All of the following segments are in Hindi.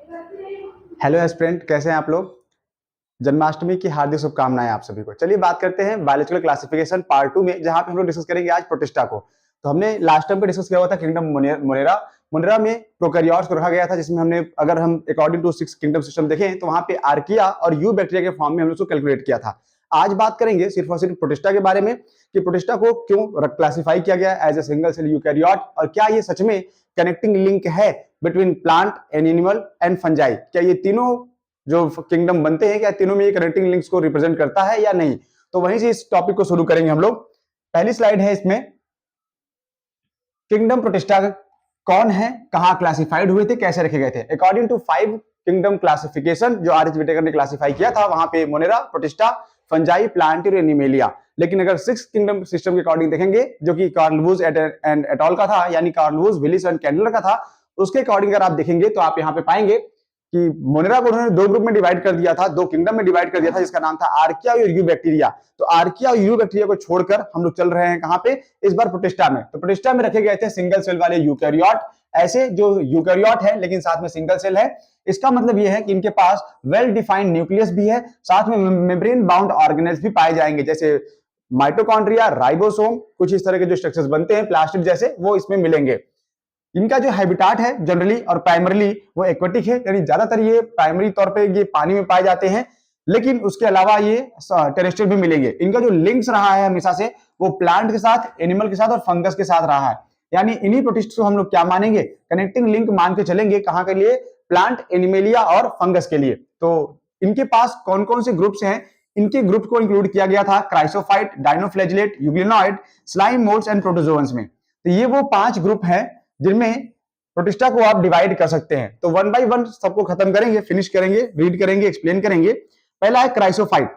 हेलो एस्पिरेंट, कैसे हैं आप लोग। जन्माष्टमी की हार्दिक शुभकामनाएं आप सभी को। चलिए बात करते हैं बायोलॉजिकल क्लासिफिकेशन पार्ट 2 में, जहां पे हम लोग डिस्कस करेंगे आज प्रोटिस्टा को। तो हमने लास्ट टाइम पे डिस्कस किया हुआ था किंगडम मोनेरा। मोनेरा में प्रोकैरियोट्स को रखा गया था, जिसमें हमने अगर हम अकॉर्डिंग टू 6 किंगडम सिस्टम देखें तो वहां पे आर्किया और यू बैक्टीरिया के फॉर्म में हम लोग उसको कैलकुलेट किया था। आज बात करेंगे सिर्फ और सिर्फ प्रोटिस्टा के बारे में कि प्रोटिस्टा को क्यों क्लासिफाई किया गया as a single cell eukaryote, और क्या ये सच में कनेक्टिंग लिंक है between plant animal and fungi. क्या ये तीनों जो किंगडम बनते हैं, क्या तीनों में ये कनेक्टिंग लिंक्स को रिप्रेजेंट करता है या नहीं। तो वहीं से इस टॉपिक को शुरू करेंगे हम लोग। पहली स्लाइड है, इसमें किंगडम प्रोटिस्टा कौन है, कहां क्लासिफाइड हुए थे, कैसे रखे गए थे। अकॉर्डिंग टू 5 किंगडम क्लासिफिकेशन जो आर एच विटेकर ने क्लासिफाई किया था, वहां पे मोनेरा, प्रोटिस्टा, फंजाई, प्लांट और एनिमेलिया। लेकिन अगर 6 किंगडम सिस्टम के अकॉर्डिंग देखेंगे, जो कि कार्ल वुज एंड एटॉल का था, यानी कार्ल वुज, विलिस एंड कैंडलर का था, उसके अकॉर्डिंग अगर आप देखेंगे तो आप यहां पे पाएंगे कि मोनेरा को उन्होंने 2 ग्रुप में डिवाइड कर दिया था, 2 किंगडम में डिवाइड कर दिया था, जिसका नाम था आर्किया और यू बैक्टीरिया। तो आर्किया और यू बैक्टीरिया को छोड़कर हम लोग चल रहे हैं कहां पे, इस बार प्रोटिस्टा में। तो प्रोटिस्टा में रखे गए थे सिंगल सेल वाले यूकैरियोट, ऐसे जो यूकैरियोट है लेकिन साथ में सिंगल सेल है। इसका मतलब यह है कि इनके पास वेल डिफाइंड न्यूक्लियस भी है, साथ में मेम्ब्रेन बाउंड ऑर्गेनेल्स भी पाए जाएंगे, जैसे माइटोकॉन्ड्रिया, राइबोसोम, कुछ इस तरह के जो स्ट्रक्चर्स बनते हैं प्लास्टिड जैसे, वो इसमें मिलेंगे। इनका जो हैबिटाट है जनरली और प्राइमरली वो एक्वेटिक है, यानी ज्यादातर ये प्राइमरी तौर पे ये पानी में पाए जाते हैं, लेकिन उसके अलावा ये टेरेस्ट्रियल भी मिलेंगे। इनका जो लिंक्स रहा है हमेशा से, वो प्लांट के साथ, एनिमल के साथ और फंगस के साथ रहा है। यानी इन्हीं प्रोटिस्ट को हम लोग क्या मानेंगे, कनेक्टिंग लिंक मान के चलेंगे। कहां के लिए, प्लांट, एनिमेलिया और फंगस के लिए। तो इनके पास कौन कौन से ग्रुप्स हैं, इनके ग्रुप को इंक्लूड किया गया था chrysophyte, dinoflagellate, euglenoid, slime moulds and protozoans में। तो ये वो 5 ग्रुप हैं जिनमें प्रोटिस्टा को आप डिवाइड कर सकते हैं। तो वन बाय वन सबको खत्म करेंगे, फिनिश करेंगे, रीड करेंगे, एक्सप्लेन करेंगे। पहला है क्राइसोफाइट।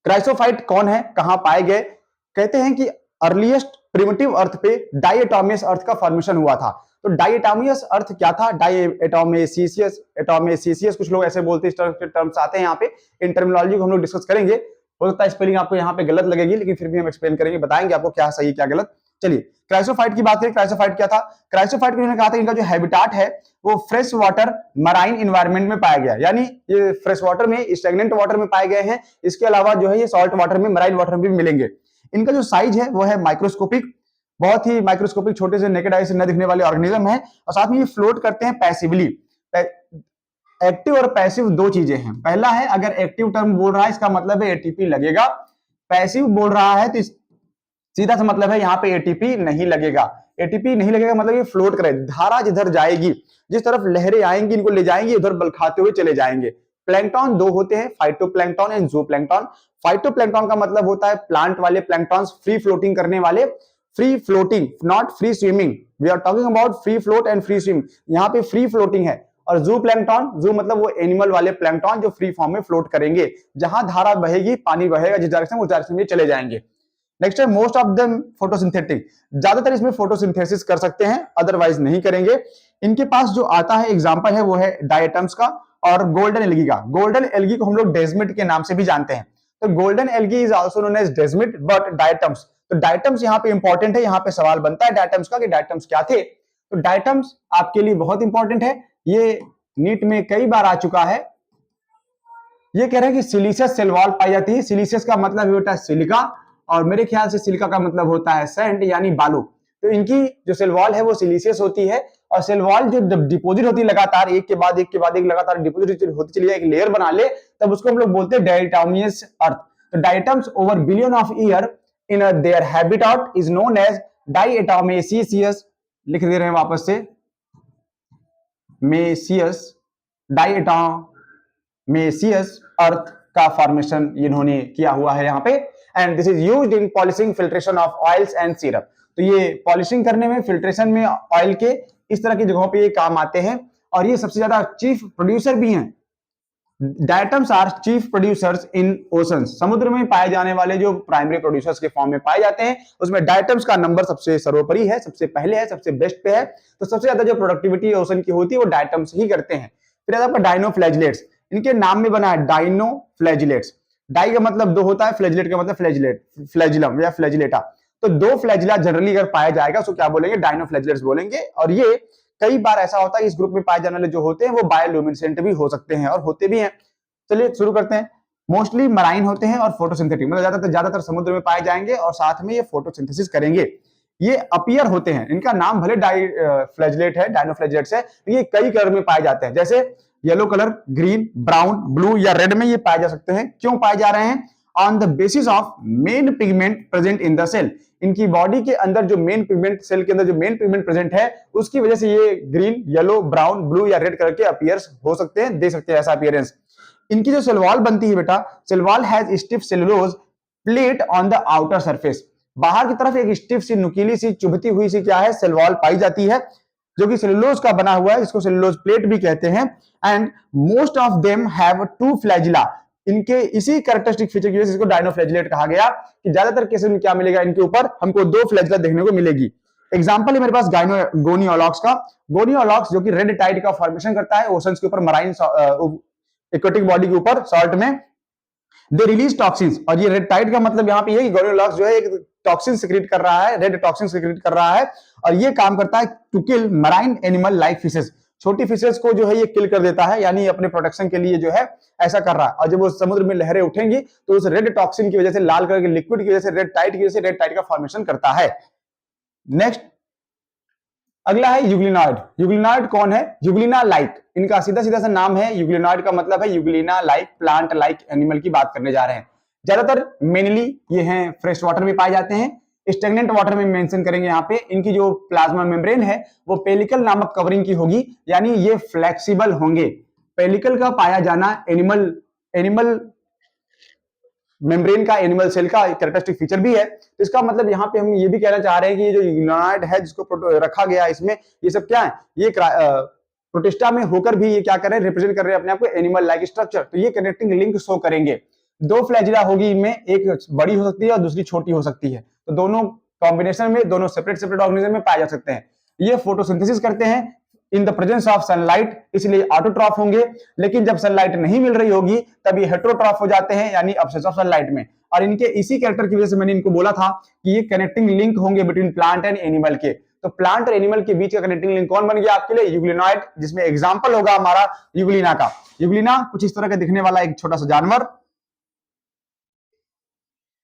क्राइसोफाइट कौन है, कहां पाए गए। कहते हैं कि अर्लीस्ट प्रिमिटिव अर्थ पे डाइएटॉमियस अर्थ का फॉर्मेशन हुआ था। तो डाइएटॉमियस अर्थ क्या था, डाइएटॉमेसियस, एटॉमेसियस, कुछ लोग ऐसे बोलते हैं, टर्म्स आते हैं यहाँ पे। इन टर्मिनोलॉजी को हम लोग डिस्कस करेंगे। हो सकता है स्पेलिंग आपको यहाँ पे गलत लगेगी, लेकिन फिर भी हम एक्सप्लेन करेंगे, बताएंगे आपको क्या सही क्या गलत। चलिए क्राइसोफाइट की बात करें। क्राइसोफाइट क्या था, क्राइसोफाइट को कहा था इनका जो हैबिटाट है वो फ्रेश वाटर मराइन इन्वायरमेंट में पाया गया, यानी ये फ्रेश वाटर में, स्टेगनेंट वाटर में पाए गए हैं। इसके अलावा जो है ये सॉल्ट वाटर में, मराइन वाटर में भी मिलेंगे। इनका जो साइज है वो है माइक्रोस्कोपिक, बहुत ही माइक्रोस्कोपिक, छोटे से नेकेड आई से न दिखने वाले ऑर्गेनिज्म है। और साथ में ये फ्लोट करते हैं पैसिवली। एक्टिव और पैसिव दो चीजें हैं। पहला है, अगर एक्टिव टर्म बोल रहा है इसका मतलब है एटीपी लगेगा, पैसिव बोल रहा है तो सीधा सा मतलब है यहाँ पे एटीपी नहीं लगेगा। एटीपी नहीं लगेगा मतलब ये फ्लोट करे, धारा जिधर जाएगी, जिस तरफ लहरें आएंगी इनको ले जाएंगी, उधर बल खाते हुए चले जाएंगे। प्लैंकटन 2 होते हैं, फाइटोप्लैंकटन एंड ज़ूप्लैंकटन। फाइटोप्लैंकटन का मतलब होता है प्लांट वाले प्लैंकटन्स, फ्री फ्लोटिंग करने वाले, free floating, not free swimming. We are talking about free float and free swim. यहाँ पे फ्री फ्लोटिंग है। और ज़ूप्लैंकटन, ज़ू मतलब वो एनिमल वाले प्लैंकटन जो फ्री फॉर्म में फ्लोट करेंगे, जहां धारा बहेगी, पानी बहेगा जिस डायरेक्शन में, उस डायरेक्शन में चले जाएंगे। नेक्स्ट है मोस्ट ऑफ देम फोटोसिंथेटिक, ज्यादातर इसमें फोटोसिंथेसिस कर सकते हैं, अदरवाइज नहीं करेंगे। इनके पास जो आता है एग्जांपल है वो है डायटम्स का और गोल्डन एल्गी का। गोल्डन एल्गी को हम लोग डेजमिड के नाम से भी जानते हैं। तो golden algae is also known as desmid but diatoms. तो डायटम्स यहाँ पे इंपॉर्टेंट है, यहाँ पे सवाल बनता है डायटम्स का कि डायटम्स क्या थे। तो डायटम्स आपके लिए बहुत इंपॉर्टेंट है, ये नीट में कई बार आ चुका है। ये कह रहे हैं कि सिलिशियस सेल वॉल पाई जाती है। सिलिशियस का मतलब होता है सिलिका, और मेरे ख्याल से सिलिका का मतलब होता है सैंड यानी बालू। तो इनकी जो सेल वॉल है वो सिलिशियस होती है। और सेल वॉल जो डिपोजिट होती है लगातार, एक के बाद एक के बाद एक लगातार डिपोजिट होती चली जाए, एक लेयर बना ले, तब उसको हम लोग बोलते हैं डायटोमियस अर्थ। तो diatoms over billion of year in their habitat is known as diatomaceous. लिख दे रहे हैं वापस से, मेसियस, डायटोमेसियस अर्थ का फॉर्मेशन इन्होंने किया हुआ है यहाँ पे। And this is used in polishing filtration of oils and syrup. तो ये पॉलिशिंग करने में, फिल्ट्रेशन में ऑयल के, इस तरह की जगहों पे ये काम आते हैं। और ये सबसे ज्यादा चीफ प्रोड्यूसर भी हैं। Diatoms are chief producers in oceans, समुद्र में पाए जाने वाले जो प्राइमरी प्रोड्यूसर्स के फॉर्म में पाए जाते हैं, उसमें डायटम्स का नंबर सबसे सर्वोपरि है, सबसे पहले है, सबसे बेस्ट पे है। तो सबसे ज्यादा जो प्रोडक्टिविटी ओशन की होती है वो डायटम्स ही करते हैं। फिर आपका डायनोफ्लैजिलेट्स, इनके नाम में बना है डायनोफ्लैजिलेट्स। डाई का मतलब 2 होता है, फ्लैजिलेट का मतलब फ्लैजिलेट, फ्लैजिलम या फ्लैजिलेटा। तो 2 फ्लैजिला जनरली अगर पाया जाएगा तो क्या बोलेंगे, डायनोफ्लैजिलेट्स बोलेंगे। और ये कई बार ऐसा होता है इस ग्रुप में पाए जाने वाले जो होते हैं वो बायोल्यूमिनेसेंट भी हो सकते हैं और होते भी हैं। चलिए शुरू करते हैं। मोस्टली मराइन होते हैं और फोटोसिंथेटिक, मतलब ज्यादातर समुद्र में पाए जाएंगे और साथ में ये फोटोसिंथेसिस करेंगे। ये अपीयर होते हैं, इनका नाम भले फ्लैजलेट है, डायनोफ्लैजलेट्स है, ये कई कलर में पाए जाते हैं, जैसे yellow colour, green, brown, blue या रेड में ये पाए जा सकते हैं। क्यों पाए जा रहे हैं? On the basis of main pigment present in the cell. इनकी बॉडी के अंदर जो मेन पिगमेंट, सेल के अंदर जो मेन पिगमेंट प्रेजेंट है उसकी वजह से ये ग्रीन, येलो, ब्राउन, ब्लू या रेड कलर के अपीयर्स हो सकते हैं, दे सकते हैं ऐसा अपीयरेंस। इनकी जो सेल वॉल बनती है बेटा, cell wall has stiff cellulose plate on the outer surface. बाहर की तरफ एक स्टिफ सी, नुकीली सी, चुभती हुई सी क्या है, सेल वॉल पाई जाती है, जो कि सेलुलोज का बना हुआ है, इसको सेलुलोज प्लेट भी कहते हैं। And most of them have two flagella. इनके इसी कैरेक्टरिस्टिक फीचर की वजह से इसको डायनोफ्लैजिलेट कहा गया कि ज्यादातर केसेस में क्या मिलेगा, इनके ऊपर हमको दो फ्लैजिला देखने को मिलेगी। एग्जांपल है मेरे पास गोनियोलॉक्स का। गोनियोलॉक्स जो कि रेड टाइड का फॉर्मेशन करता है ओशंस के ऊपर, मराइन एक्वेटिक बॉडी के ऊपर, सॉल्ट में। दे रिलीज टॉक्सिन्स, और ये रेड टाइड का मतलब यहाँ पे ये गोनियोलॉक्स जो है एक टॉक्सिन सिक्रीट कर रहा है, रेड टॉक्सिन सिक्रीट कर रहा है, और ये काम करता है to kill marine animal like fishes. छोटी फिशेस को जो है ये किल कर देता है, यानी अपने प्रोटेक्शन के लिए जो है ऐसा कर रहा है। और जब वो समुद्र में लहरें उठेंगी तो उस रेड टॉक्सिन की वजह से, लाल कलर के लिक्विड की वजह से, रेड टाइड की वजह से रेड टाइड का फॉर्मेशन करता है। नेक्स्ट अगला है यूग्लिनॉइड। यूग्लिनॉइड कौन है? यूग्लिना लाइक, इनका सीधा सीधा सा नाम है। यूग्लिनॉइड का मतलब है Euglena like, plant like animal की बात करने जा रहे हैं। ज्यादातर मेनली ये हैं फ्रेश वाटर में पाए जाते हैं, स्टेगनेंट वाटर में मेंशन करेंगे। यहाँ पे इनकी जो प्लाज्मा मेम्ब्रेन है वो पेलिकल नामक कवरिंग की होगी, यानी ये फ्लेक्सिबल होंगे। पेलिकल का पाया जाना एनिमल मेम्ब्रेन का, एनिमल सेल का कैरेक्टरिस्टिक फीचर भी है। तो इसका मतलब यहाँ पे हम ये भी कहना चाह रहे हैं कि ये जो यूग्लिनॉइड है जिसको रखा गया इसमें, ये सब क्या है, ये प्रोटिस्टा में होकर भी ये क्या कर रहे हैं, रिप्रेजेंट कर रहे हैं अपने आप को एनिमल लाइक स्ट्रक्चर। तो ये कनेक्टिंग लिंक शो करेंगे। दो फ्लैजिला होगी इनमें, एक बड़ी हो सकती है और दूसरी छोटी हो सकती है, तो दोनों कॉम्बिनेशन में, दोनों सेपरेट सेपरेट ऑर्गेनिज्म में पाए जा सकते हैं। ये फोटोसिंथेसिस करते हैं in the presence of sunlight, इसलिए ऑटोट्रॉफ होंगे। लेकिन जब सनलाइट नहीं मिल रही होगी तब ये हेटेरोट्रॉफ हो जाते हैं, यानी अब्सेंस ऑफ सनलाइट में। और इनके इसी कैरेक्टर की वजह से मैंने इनको बोला था कि ये कनेक्टिंग लिंक होंगे बिटवीन प्लांट एंड एनिमल के। तो प्लांट और एनिमल के बीच का कनेक्टिंग लिंक कौन बन गया आपके लिए? यूग्लिनॉइड, जिसमें एग्जांपल होगा हमारा यूग्लिना का। यूग्लिना कुछ इस तरह का दिखने वाला एक छोटा सा जानवर,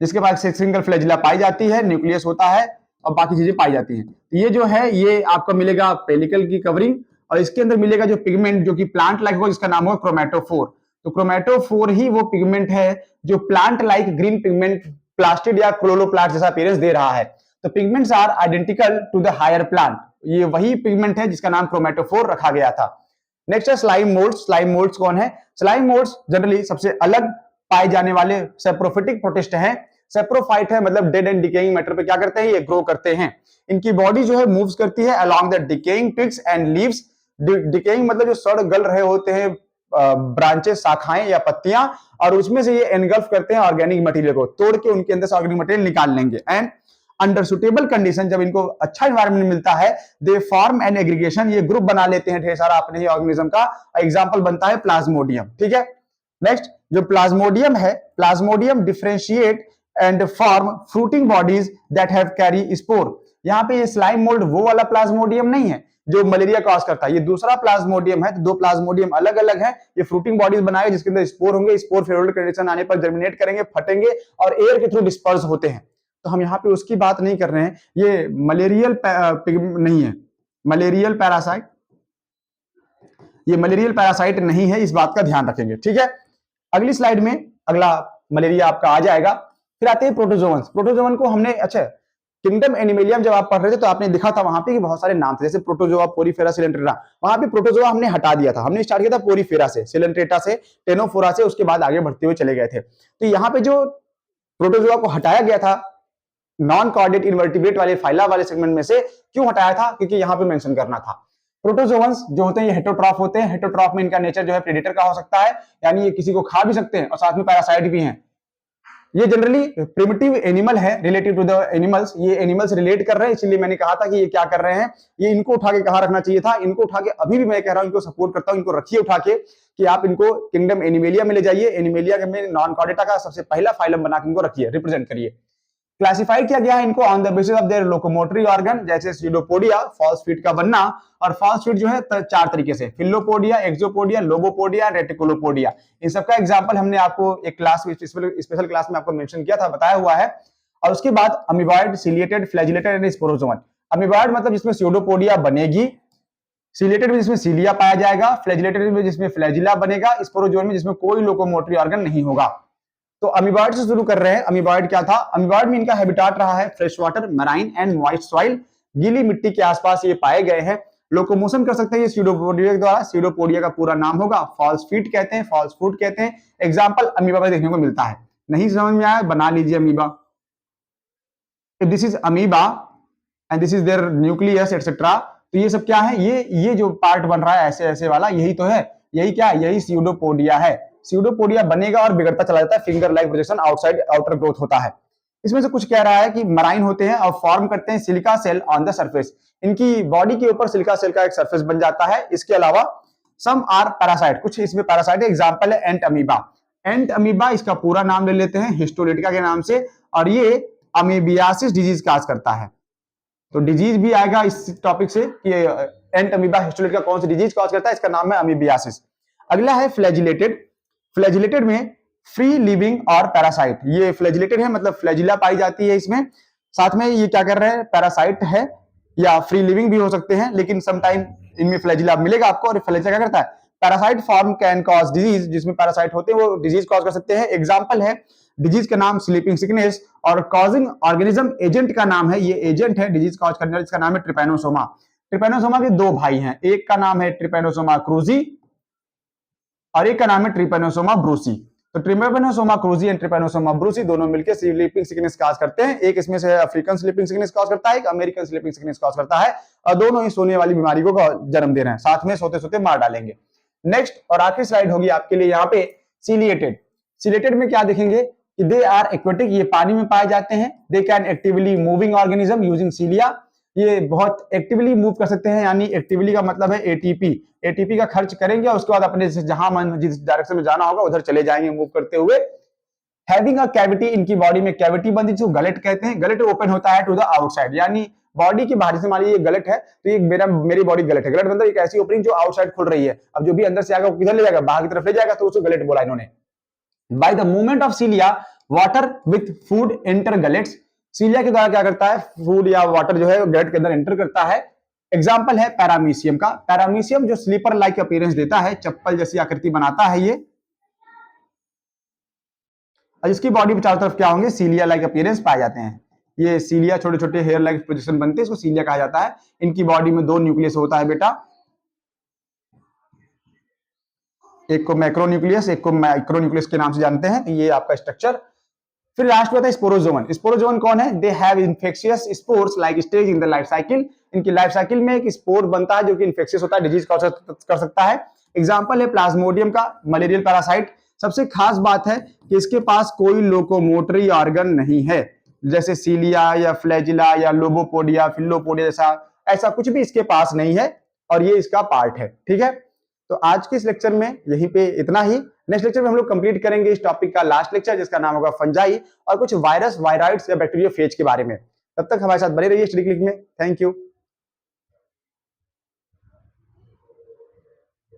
जिसके पास सिंगल फ्लैजिला पाई जाती है, न्यूक्लियस होता है और बाकी चीजें पाई जाती हैं। तो ये जो है ये आपको मिलेगा पेलिकल की कवरिंग, और इसके अंदर मिलेगा जो पिगमेंट जो कि प्लांट लाइक होगा, जिसका नाम होगा क्रोमेटोफोर। तो क्रोमेटोफोर ही वो पिगमेंट है जो plant like green pigment, plastid या क्लोरोप्लास्ट जैसा अपीयरेंस दे रहा है। तो pigments are identical to the higher plant, ये वही पिगमेंट है जिसका नाम क्रोमेटोफोर रखा गया था। नेक्स्ट है स्लाइम मोल्ड्स। स्लाइम मोल्ड्स कौन है? स्लाइम मोल्ड्स जनरली सबसे अलग पाए जाने वाले सेप्रोफिटिक प्रोटिस्ट हैं। सेप्रोफाइट है मतलब डेड एंड डिकेइंग मैटर पे क्या करते हैं, ये ग्रो करते हैं। इनकी बॉडी जो है मूव्स करती है along the decaying twigs and leaves. Decaying मतलब जो सड़ गल रहे होते हैं ब्रांचेस, शाखाएं या पत्तियां, और उसमें से ये एनगल्फ करते हैं ऑर्गेनिक मटेरियल को, तोड़ के उनके अंदर से ऑर्गेनिक मटेरियल निकाल लेंगे। एंड अंडर सुटेबल कंडीशन, जब इनको अच्छा एनवायरनमेंट मिलता है, दे फॉर्म एन एग्रीगेशन, ये ग्रुप बना लेते हैं ढेर सारा अपने ही ऑर्गेनिज्म का। एग्जांपल बनता है प्लाज्मोडियम। ठीक है, नेक्स्ट जो प्लाज्मोडियम है, Plasmodium differentiate and form fruiting bodies that have carry spore. यहाँ पे ये स्लाइम मोल्ड वो वाला प्लाज्मोडियम नहीं है जो मलेरिया कॉज करता है, ये दूसरा प्लाज्मोडियम है। तो दो प्लाज्मोडियम अलग अलग है। ये फ्रूटिंग बॉडीज बनाएगा जिसके अंदर स्पोर होंगे, स्पोर फेवरेबल कंडीशन आने पर जर्मिनेट करेंगे, फटेंगे और एयर के थ्रू डिस्पर्स होते हैं। तो हम यहाँ पे उसकी बात नहीं कर रहे हैं, ये मलेरियल नहीं है, मलेरियल पैरासाइट, ये मलेरियल पैरासाइट नहीं है, इस बात का ध्यान रखेंगे। ठीक है, अगली स्लाइड में अगला मलेरिया आपका आ जाएगा। फिर आते हैं प्रोटोजोअन्स। प्रोटोजोअन को हमने, अच्छा किंगडम एनिमेलियम जब आप पढ़ रहे थे तो आपने देखा था वहां पे कि बहुत सारे नाम थे, जैसे प्रोटोजोआ, पोरीफेरा, सिलेंट्रेटा। वहां पे प्रोटोजोआ हमने हटा दिया था, हमने स्टार्ट किया था पोरीफेरा से, सिलेंट्रेटा से, टेनोफोरा से, उसके बाद आगे बढ़ते हुए चले गए थे। तो यहाँ पे जो प्रोटोजोआ को हटाया गया था नॉन कॉर्डेट इनवर्टिब्रेट वाले फाइला वाले सेगमेंट में से, क्यों हटाया था? क्योंकि यहाँ पे मेंशन करना था। प्रोटोजोअन्स जो होते हैं ये हेटेरोट्रॉफ होते हैं। हेटेरोट्रॉफ में इनका नेचर जो है प्रेडेटर का हो सकता है, यानी ये किसी को खा भी सकते हैं और साथ में पैरासाइट भी हैं। ये जनरली प्रिमिटिव एनिमल है रिलेटेड टू द एनिमल्स, ये एनिमल्स रिलेट कर रहे हैं, इसलिए मैंने कहा था कि ये क्या कर रहे हैं, ये इनको उठा के कहां रखना चाहिए था, इनको उठा के, अभी भी मैं कह रहा हूं, इनको सपोर्ट करता हूं, इनको रखिए उठा के कि आप इनको किंगडम एनिमेलिया में ले जाइए। एनिमेलिया में नॉन कॉर्डेटा का सबसे पहला फाइलम बना के इनको रखिए, रिप्रेजेंट करिए। क्लासिफाई किया गया है इनको on the basis of their locomotory organ, जैसे स्यूडोपोडिया, फॉल्स फीट का बनना, और फॉल्स फीट जो है चार तरीके से, फिलोपोडिया, एक्सोपोडिया, लोबोपोडिया, रेटिकुलोपोडिया। इन सबका एग्जांपल हमने आपको एक क्लास में, स्पेशल क्लास में आपको मेंशन किया था, बताया हुआ है। और उसके बाद amoeboid, ciliated, flagellated and sporozoan. Amoeboid मतलब जिसमें स्यूडोपोडिया बनेगी, सिलिएटेड में जिसमें सिलिया पाया जाएगा, फ्लैजिलेटेड में जिसमें फ्लैजिला बनेगा, स्पोरोजोन में जिसमें कोई लोकोमोटरी ऑर्गन नहीं होगा। तो अमीबॉइड से शुरू कर रहे हैं। अमीबॉइड क्या था? अमीबॉइड में इनका हैबिटाट रहा है fresh water, marine and moist soil, गीली मिट्टी के आसपास ये पाए गए हैं। लोकोमोशन कर सकते हैं ये स्यूडोपोडिया के द्वारा। स्यूडोपोडिया का पूरा नाम होगा फॉल्स फीट कहते हैं, फॉल्स फूट कहते हैं। एग्जाम्पल अमीबा में देखने को मिलता है। नहीं समझ में आया, बना लीजिए amoeba. If this is amoeba and this is their nucleus etcetera, तो ये सब क्या है? ये जो पार्ट बन रहा है ऐसे ऐसे वाला, यही तो है। यही क्या है? यही स्यूडोपोडिया है। स्यूडोपोडिया बनेगा और बिगड़ता चला जाता है, finger like projection, outside outer growth होता है। इसमें से कुछ कह रहा है कि मराइन होते हैं और फॉर्म करते हैं silica cell on the surface. इनकी बॉडी के ऊपर सिलिका सेल का एक सरफेस बन जाता है। इसके अलावा सम आर पैरासाइट, कुछ इसमें पैरासाइट। एग्जांपल है एंट अमीबा। एंट अमीबा इसका पूरा नाम ले लेते हैं हिस्टोलिटिका के नाम से, और ये अमीबियासिस डिजीज काज करता है। तो डिजीज भी आएगा इस टॉपिक से कि एंट अमीबा हिस्टोलिटिका कौन सी डिजीज कॉज करता है, इसका नाम है अमीबियासिस। अगला है फ्लैजिलेटेड। फ्लैजिलेटेड में फ्री लिविंग और पैरासाइट। ये फ्लैजिलेटेड है मतलब फ्लैजिला पाई जाती है इसमें, साथ में ये क्या कर रहे हैं? पैरासाइट है या फ्री लिविंग भी हो सकते हैं, लेकिन समटाइम इनमें फ्लैजिला मिलेगा आपको। और फ्लैजिला क्या करता है? Parasite form can cause disease, जिसमें पैरासाइट होते हैं वो डिजीज कॉज कर सकते हैं। एग्जांपल है डिजीज का नाम स्लीपिंग सिकनेस, और कॉजिंग ऑर्गेनिज्म एजेंट का नाम है, ये एजेंट है डिजीज कॉज करने वाला, जिसका नाम है ट्रिपैनोसोमा। ट्रिपैनोसोमा के दो भाई हैं, एक का नाम है ट्रिपैनोसोमा क्रूजी और एक का नाम है ट्रिपैनोसोमा ब्रूसी। तो Trypanosoma cruzi and Trypanosoma Brucie दोनों मिलकर स्लीपिंग सिकनेस कॉज करते हैं। एक इसमें से अफ्रीकन स्लीपिंग सिकनेस कॉज करता है, एक अमेरिकन स्लीपिंग सिकनेस कॉज करता है, और दोनों ही सोने वाली बीमारी को जन्म दे रहे हैं, साथ में सोते सोते मार डालेंगे। नेक्स्ट और आखिरी स्लाइड होगी आपके लिए यहाँ पे सिलिएटेड। सिलिएटेड में क्या देखेंगे कि दे आर एक्वेटिक, ये पानी में पाए जाते हैं। They can actively moving organism using cilia, ये बहुत एक्टिवली मूव कर सकते हैं, यानी एक्टिवली का मतलब है एटीपी। एटीपी का खर्च करेंगे और उसके बाद अपने जहां मन जिस डायरेक्शन में जाना होगा उधर चले जाएंगे मूव करते हुए। हैविंग अ कैविटी, इनकी बॉडी में कैविटी बनती है जिसको गलेट कहते हैं। गलेट ओपन होता है टू द आउटसाइड, यानी बॉडी की बाहर से मान लीजिए गलेट है तो ये मेरी बॉडी गलेट है। गलेट मतलब एक ऐसी ओपनिंग जो आउटसाइड खुल रही है। अब जो भी अंदर से आएगा वो किधर ले जाएगा? बाहर की तरफ ले जाएगा, तो उसको गलेट बोला इन्होंने। By the movement of cilia water with food enter gullets, cilia के द्वारा क्या करता है? फूड या वाटर जो है गलेट के अंदर एंटर करता है। एग्जांपल है पैरामीशियम का। पैरामीशियम जो स्लीपर लाइक अपीयरेंस देता है, चप्पल जैसी आकृति बनाता है ये, और इसकी बॉडी में चारों तरफ क्या होंगे? सीलिया लाइक अपीयरेंस पाए जाते हैं। ये सीलिया छोटे छोटे हेयर लाइक प्रोजेक्शन बनते हैं, इसको सीलिया कहा जाता है। इनकी बॉडी में दो न्यूक्लियस होता है बेटा, एक को मैक्रोन्यूक्लियस, एक को माइक्रोन्यूक्लियस के नाम से जानते हैं। ये आपका स्ट्रक्चर। फिर लास्ट में है स्पोरोजोन। स्पोरोजोन कौन है? They have infectious spores like stage in the life cycle. इनकी लाइफ साइकिल में एक स्पोर बनता है जो कि इन्फेक्शियस होता है, डिजीज कर सकता है। एग्जांपल है प्लाज्मोडियम का, मलेरियल पैरासाइट। सबसे खास बात है कि इसके पास कोई लोकोमोटरी ऑर्गन नहीं है, जैसे सीलिया या फ्लैजिला या लोबोपोडिया, फिलोपोडिया जैसा, ऐसा कुछ भी इसके पास नहीं है, और ये इसका पार्ट है। ठीक है, तो आज के इस लेक्चर में यहीं पे इतना ही। नेक्स्ट लेक्चर में हम लोग कंप्लीट करेंगे इस टॉपिक का लास्ट लेक्चर, जिसका नाम होगा फंजाई, और कुछ वायरस, वायराइड्स या बैक्टीरियोफेज के बारे में। तब तक हमारे साथ बने रहिए स्टडी क्लिक में। Thank you.